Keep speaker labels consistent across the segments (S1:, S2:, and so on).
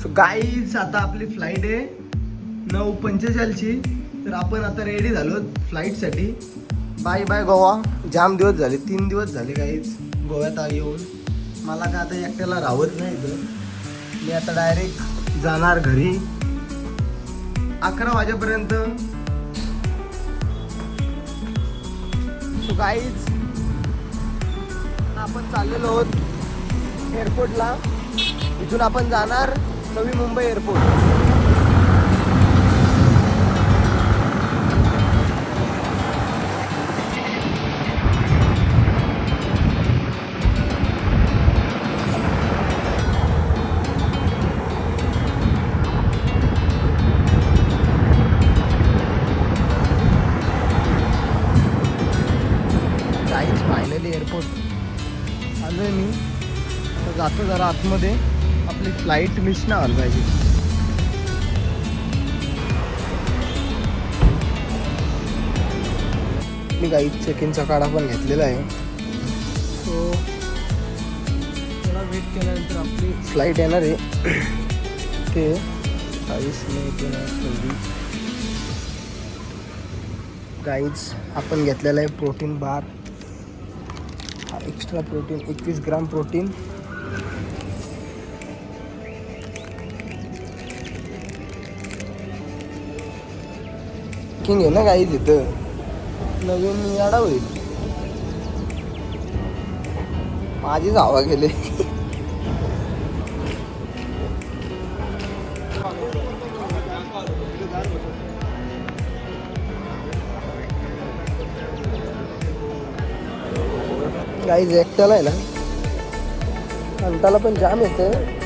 S1: So guys आता आपली flight आहे 9:45ची. तर आपण आता रेडी झालो फ्लाईटसाठी. Bye bye Goa. जाम दिवस झाले, 3 दिवस झाले गाईज गोव्यात येऊन. मला काय आता एकट्याला राहत नाही इथं. मी आता डायरेक्ट जाणार घरी 11 वाजेपर्यंत. सो गाईज आपण चाललेलो आहोत एअरपोर्टला. इथून आपण जाणार Navi Mumbai airport. Finally airport आलो आहे मी. आता जातो जरा आतमध्ये. आपली फ्लाईट मिस नाही व्हायला पाहिजे. मी काही चेक इनचा कार्ड पण घेतलेला आहे. सो थोडा वेट केल्यानंतर आपली फ्लाईट येणार आहे ते 22 मे 2026. गाईज आपण घेतलेला आहे protein bar. Extra protein 21 gram protein. King आहे ना गाईज इथं. नवीन याडा होईल. माझीच हवा गेले. गाईज एकट्याला आहे ना अंताला पण जाम येते.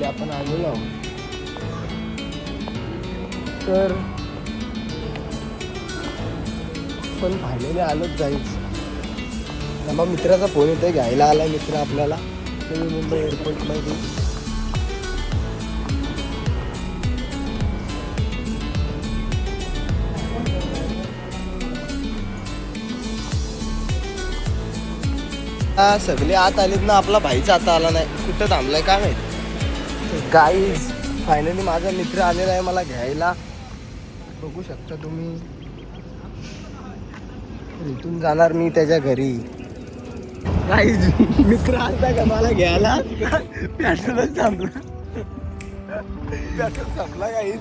S1: आपण आलेलो आहोत. तर पण फायनली आलोच जायचं. मग मित्राचा फोन येतोय, घ्यायला आला मित्र आपल्याला नवी मुंबई एअरपोर्टमध्ये. सगळे आत आलेत ना, आपला भाईचा आता आला नाही. कुठं थांबलाय काय माहिती. गाईज फायनली माझा मित्र आलेला आहे मला घ्यायला. बघू शकता तुम्ही. इथून जाणार मी त्याच्या घरी. गाईज मित्र आलता का मला घ्यायला. पेट्रोलच थांबला. पेट्रोल संपला गाईज.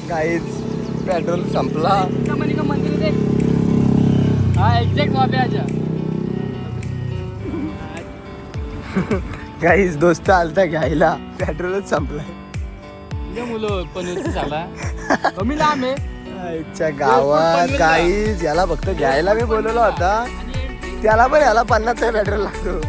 S1: गाईज पेट्रोल संपला.
S2: हाँ एग्जैक्ट वहाँ पे आजा.
S1: गाईज दोस्त आलता घ्यायला, पेट्रोलच संपलाय.
S2: मुलं पनवेलचं झाला कमी लांब आहे.
S1: गावात गाईज याला फक्त घ्यायला मी बोलवला होता. त्याला पण याला 50चा पेट्रोल लागतो